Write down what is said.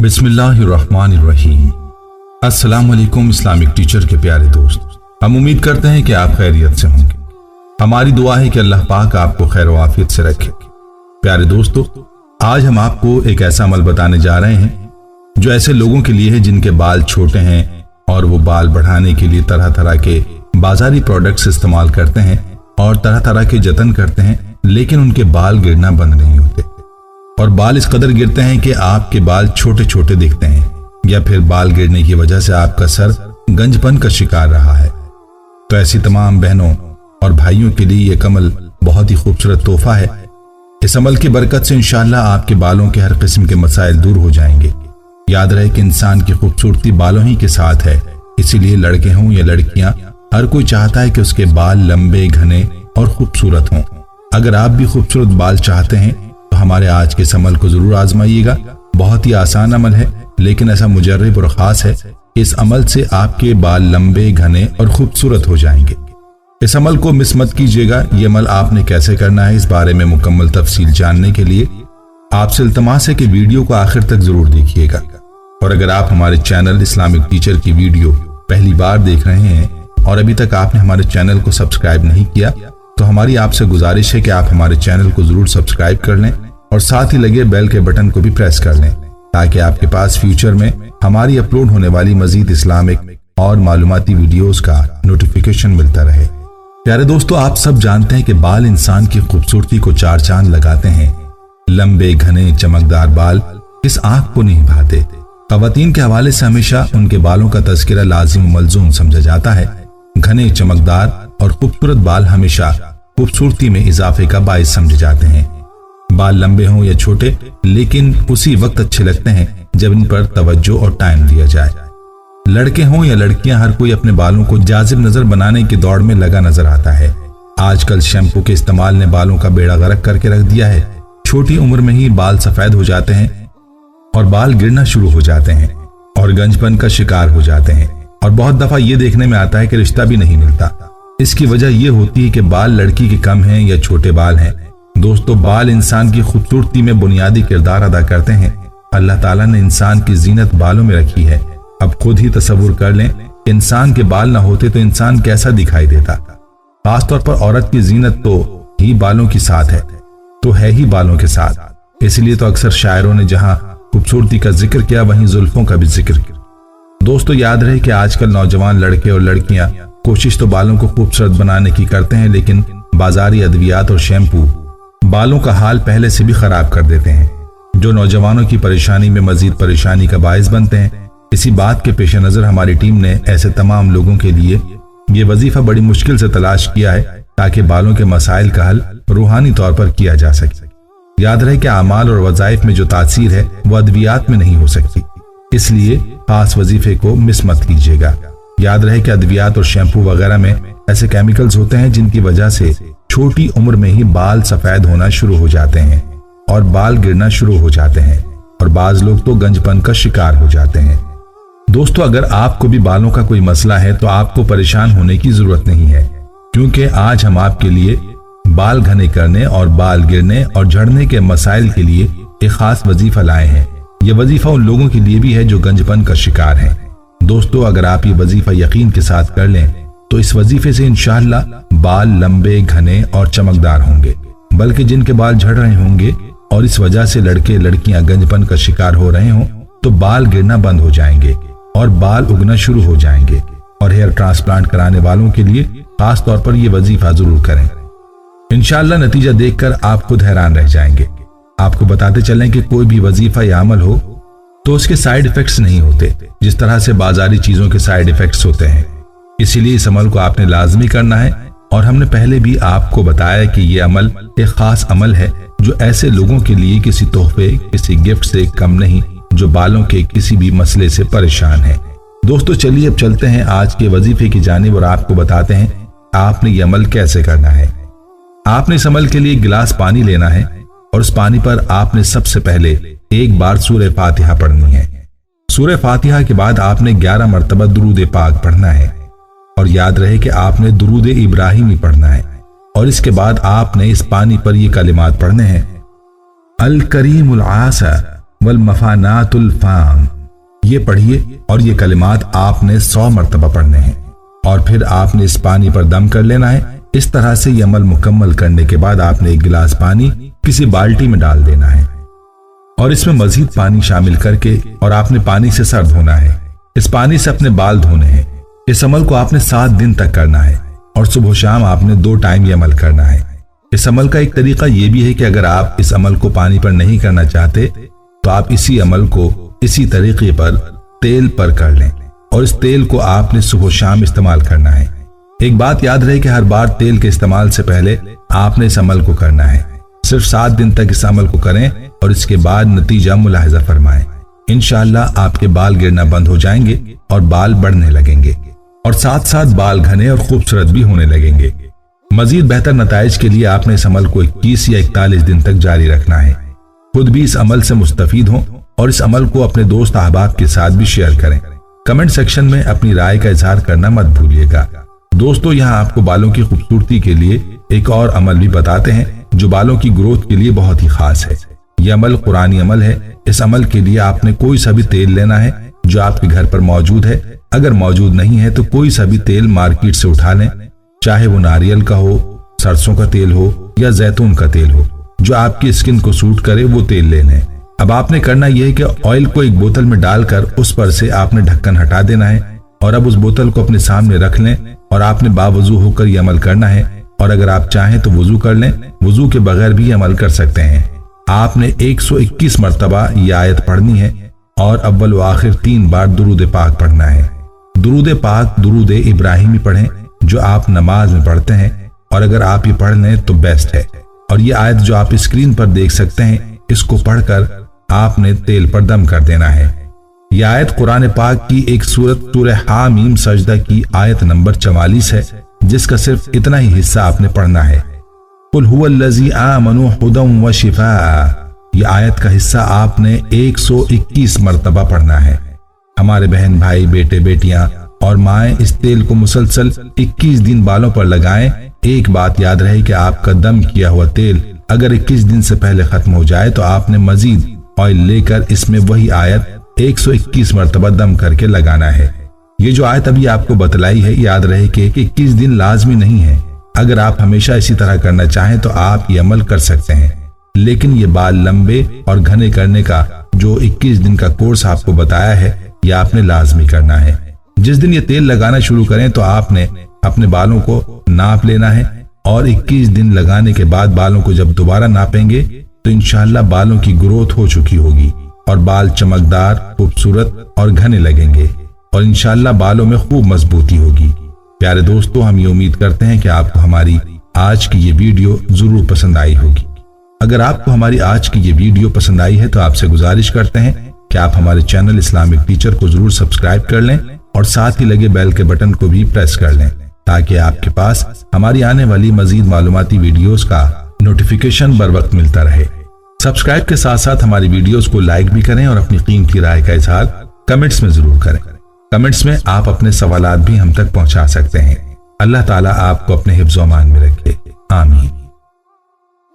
बिस्मिल्लाहिर्रहमानिर्रहीम। अस्सलाम वालेकुम इस्लामिक टीचर के प्यारे दोस्त, हम उम्मीद करते हैं कि आप खैरियत से होंगे। हमारी दुआ है कि अल्लाह पाक आपको खैर व आफियत से रखे। प्यारे दोस्तों, आज हम आपको एक ऐसा अमल बताने जा रहे हैं जो ऐसे लोगों के लिए है जिनके बाल छोटे हैं और वो बाल बढ़ाने के लिए तरह तरह के बाजारी प्रोडक्ट्स इस्तेमाल करते हैं और तरह तरह के जतन करते हैं, लेकिन उनके बाल गिरना बंद नहीं होते और बाल इस कदर गिरते हैं कि आपके बाल छोटे छोटे दिखते हैं, या फिर बाल गिरने की वजह से आपका सर गंजपन का शिकार रहा है। तो ऐसी तमाम बहनों और भाइयों के लिए यह अमल बहुत ही खूबसूरत तोहफा है। इस अमल की बरकत से इंशाअल्लाह आपके बालों के हर किस्म के मसाइल दूर हो जाएंगे। याद रहे कि इंसान की खूबसूरती बालों ही के साथ है, इसीलिए लड़के हों या लड़कियां, हर कोई चाहता है कि उसके बाल लंबे, घने और खूबसूरत हों। अगर आप भी खूबसूरत बाल चाहते हैं तो हमारे आज के इस अमल को जरूर आजमाइएगा। बहुत ही आसान अमल है, लेकिन ऐसा मुजर्रब और खास है। इस अमल से आपके बाल लंबे, घने और खूबसूरत हो जाएंगे। इस अमल को मिस मत कीजिएगा। ये अमल आपने कैसे करना है, इस बारे में मुकम्मल तफसील जानने के लिए आपसे इल्तमास है कि वीडियो को आखिर तक जरूर देखिएगा। और अगर आप हमारे चैनल इस्लामिक टीचर की वीडियो पहली बार देख रहे हैं और अभी तक आपने हमारे चैनल को सब्सक्राइब नहीं किया, तो हमारी आपसे गुजारिश है कि आप हमारे चैनल को जरूर सब्सक्राइब कर लें और साथ ही लगे बेल के बटन को भी प्रेस कर लें, ताकि आपके पास फ्यूचर में हमारी अपलोड होने वाली मजीद इस्लामिक और मालूमाती वीडियोस का नोटिफिकेशन मिलता रहे। प्यारे दोस्तों, आप सब जानते हैं कि बाल इंसान की खूबसूरती को चार चांद लगाते हैं। लंबे, घने, चमकदार बाल इस आंख को नहीं भाते। ख़वातीन के हवाले से हमेशा उनके बालों का तज़किरा लाजिम मलजूम समझा जाता है। घने, चमकदार और खूबसूरत बाल हमेशा खूबसूरती में इजाफे का बाइस समझे जाते हैं। बाल लंबे हों या छोटे, लेकिन उसी वक्त अच्छे लगते हैं जब इन पर तवज्जो और टाइम दिया जाए। लड़के हों या लड़कियां, हर कोई अपने बालों को जाजिब नजर बनाने की दौड़ में लगा नजर आता है। आजकल शैम्पू के इस्तेमाल ने बालों का बेड़ा गर्क करके रख दिया है। छोटी उम्र में ही बाल सफेद हो जाते हैं और बाल गिरना शुरू हो जाते हैं और गंजपन का शिकार हो जाते हैं। और बहुत दफा ये देखने में आता है कि रिश्ता भी नहीं मिलता। इसकी वजह यह होती है कि बाल लड़की के कम हैं या छोटे बाल हैं। दोस्तों, बाल इंसान की खूबसूरती में बुनियादी किरदार अदा करते हैं। अल्लाह ताला ने इंसान की जीनत बालों में रखी है। अब खुद ही तसव्वुर कर लें, इंसान के बाल ना होते तो इंसान कैसा दिखाई देता। खासतौर पर औरत की जीनत तो ही बालों के साथ है, तो है ही बालों के साथ। इसलिए तो अक्सर शायरों ने जहां खूबसूरती का जिक्र किया, वहीं जुल्फों का भी जिक्र किया। दोस्तों, याद रहे कि आजकल नौजवान लड़के और लड़कियां कोशिश तो बालों को खूबसूरत बनाने की करते हैं, लेकिन बाजारी अद्वियात और शैम्पू बालों का हाल पहले से भी खराब कर देते हैं, जो नौजवानों की परेशानी में मजीद परेशानी का बायस बनते हैं। इसी बात के पेश नजर हमारी टीम ने ऐसे तमाम लोगों के लिए ये वजीफा बड़ी मुश्किल से तलाश किया है, ताकि बालों के मसाइल का हल रूहानी तौर पर किया जा सके। याद रहे कि आमाल और वज़ाइफ में जो तासीर है वो अद्वियात में नहीं हो सकती, इसलिए खास वजीफे को मिस मत कीजिएगा। याद रहे कि अद्वियात और शैम्पू वगैरह में ऐसे केमिकल्स होते हैं जिनकी वजह से छोटी उम्र में ही बाल सफेद होना शुरू हो जाते हैं और बाल गिरना शुरू हो जाते हैं, और बाज लोग तो गंजपन का शिकार हो जाते हैं। दोस्तों, अगर आपको भी बालों का कोई मसला है तो आपको परेशान होने की जरूरत नहीं है, क्योंकि आज हम आपके लिए बाल घने करने और बाल गिरने और झड़ने के मसाइल के लिए एक खास वजीफा लाए हैं। यह वजीफा उन लोगों के लिए भी है जो गंजपन का शिकार हैं। दोस्तों, अगर आप ये वजीफा यकीन के साथ कर लें तो इस वजीफे से इंशाअल्लाह बाल लंबे, घने और चमकदार होंगे। बल्कि जिनके बाल झड़ रहे होंगे और इस वजह से लड़के लड़कियां गंजपन का शिकार हो रहे हों, तो बाल गिरना बंद हो जाएंगे और बाल उगना शुरू हो जाएंगे। और हेयर ट्रांसप्लांट कराने वालों के लिए खास तौर पर यह वजीफा जरूर करें। इंशाअल्लाह नतीजा देखकर आप खुद हैरान रह जाएंगे। आपको बताते चलें कि कोई भी वजीफा या अमल हो तो उसके साइड इफेक्ट्स नहीं होते, जिस तरह से बाजारी चीजों के साइड इफेक्ट्स होते हैं। इसीलिए इस अमल को आपने लाजमी करना है। और हमने पहले भी आपको बताया कि यह अमल एक खास अमल है जो ऐसे लोगों के लिए किसी तोहफे, किसी गिफ्ट से कम नहीं, जो बालों के किसी भी मसले से परेशान है। दोस्तों, चलिए अब चलते हैं आज के वजीफे की जानिब और आपको बताते हैं आपने ये अमल कैसे करना है। आपने इस अमल के लिए एक गिलास पानी लेना है और उस पानी पर आपने सबसे पहले एक बार सूरह फातिहा पढ़नी है। सूरह फातिहा के बाद आपने 11 मरतबा दुरूद पाक पढ़ना है और याद रहे कि आपने दुरूद इब्राहिमी पढ़ना है। और इसके बाद आपने इस पानी पर ये कलिमात पढ़ने हैं, अल करीमुल आसा वल-मफ़ानातुल फ़ाम। ये पढ़िए और ये कलिमात आपने 100 मरतबा पढ़ने हैं और फिर आपने इस पानी पर दम कर लेना है। इस तरह से ये अमल मुकम्मल करने के बाद आपने एक गिलास पानी किसी बाल्टी में डाल देना है और इसमें मजीद पानी शामिल करके और आपने पानी से सर धोना है। इस पानी से अपने बाल धोने हैं। इस अमल को आपने 7 दिन तक करना है और सुबह शाम आपने 2 टाइम ये अमल करना है। इस अमल का एक तरीका ये भी है कि अगर आप इस अमल को पानी पर नहीं करना चाहते तो आप इसी अमल को इसी तरीके पर तेल पर कर लें और इस तेल को आपने सुबह शाम इस्तेमाल करना है। एक बात याद रहे कि हर बार तेल के इस्तेमाल से पहले आपने इस अमल को करना है। सिर्फ 7 दिन तक इस अमल को करें और इसके बाद नतीजा मुलाहिजा फरमाएं। इंशाअल्लाह आपके बाल गिरना बंद हो जाएंगे और बाल बढ़ने लगेंगे और साथ साथ बाल घने और खूबसूरत भी होने लगेंगे। मजीद बेहतर नताइज के लिए आपने इस अमल को 21 या 41 दिन तक जारी रखना है। खुद भी इस अमल से मुस्तफीद हों और इस अमल को अपने दोस्त अहबाब के साथ भी शेयर करें। कमेंट सेक्शन में अपनी राय का इजहार करना मत भूलिएगा। दोस्तों, यहाँ आपको बालों की खूबसूरती के लिए एक और अमल भी बताते हैं जो बालों की ग्रोथ के लिए बहुत ही खास है। यह अमल कुरानी अमल है। इस अमल के लिए आपने कोई सा भी तेल लेना है जो आपके घर पर मौजूद है। अगर मौजूद नहीं है तो कोई सा भी तेल मार्केट से उठा लें, चाहे वो नारियल का हो, सरसों का तेल हो या जैतून का तेल हो। जो आपकी स्किन को सूट करे वो तेल ले लें। अब आपने करना यह है कि ऑयल को एक बोतल में डालकर उस पर से आपने ढक्कन हटा देना है और अब उस बोतल को अपने सामने रख लें और आपने बावजू होकर यह अमल करना है। और अगर आप चाहें तो वुजू कर लें, वुजू के बगैर भी अमल कर सकते हैं। आपने 121 मरतबा यह आयत पढ़नी है और अव्वल व आखिर 3 बार दुरूद पाक पढ़ना है। दुरूद पाक दुरूद इब्राहिमी पढ़ें जो आप नमाज में पढ़ते हैं और अगर आप ये पढ़ लें तो बेस्ट है। और ये आयत जो आप स्क्रीन पर देख सकते हैं, इसको पढ़कर आपने तेल पर दम कर देना है। यह आयत कुरान पाक की एक सूरत सूरह हामीम सजदा की आयत नंबर 44 है, जिसका सिर्फ इतना ही हिस्सा आपने पढ़ना है। कुल हुवल्लज़ी आमनु हुदम व शिफा। यह आयत का हिस्सा आपने 121 मरतबा पढ़ना है। हमारे बहन भाई, बेटे बेटियां और माएं इस तेल को मुसलसल 21 दिन बालों पर लगाएं। एक बात याद रहे कि आपका दम किया हुआ तेल अगर 21 दिन से पहले खत्म हो जाए तो आपने मजीद ऑयल लेकर इसमें वही आयत 121 मरतबा दम करके लगाना है। ये जो आयत अभी आपको बतलाई है, याद रहे कि 21 दिन लाजमी नहीं है। अगर आप हमेशा इसी तरह करना चाहें तो आप ये अमल कर सकते हैं, लेकिन ये बाल लंबे और घने करने का जो 21 दिन का कोर्स आपको बताया है, यह आपने लाजमी करना है। जिस दिन ये तेल लगाना शुरू करें तो आपने अपने बालों को नाप लेना है और 21 दिन लगाने के बाद बालों को जब दोबारा नापेंगे तो इंशाअल्लाह बालों की ग्रोथ हो चुकी होगी और बाल चमकदार, खूबसूरत और घने लगेंगे और इंशाअल्लाह बालों में खूब मजबूती होगी। प्यारे दोस्तों, हम ये उम्मीद करते हैं कि आपको हमारी आज की ये वीडियो जरूर पसंद आई होगी। अगर आपको हमारी आज की ये वीडियो पसंद आई है तो आपसे गुजारिश करते हैं कि आप हमारे चैनल इस्लामिक टीचर को जरूर सब्सक्राइब कर लें और साथ ही लगे बेल के बटन को भी प्रेस कर लें ताकि आपके पास हमारी आने वाली मजीद मालूमाती वीडियोस का नोटिफिकेशन बर वक्त मिलता रहे। सब्सक्राइब के साथ साथ हमारी वीडियोस को लाइक भी करें और अपनी कीमती राय का इजहार कमेंट्स में जरूर करें। कमेंट्स में आप अपने सवालात भी हम तक पहुंचा सकते हैं। अल्लाह ताला आपको अपने हिफ्ज़-ओ-अमान में रखे। आमीन।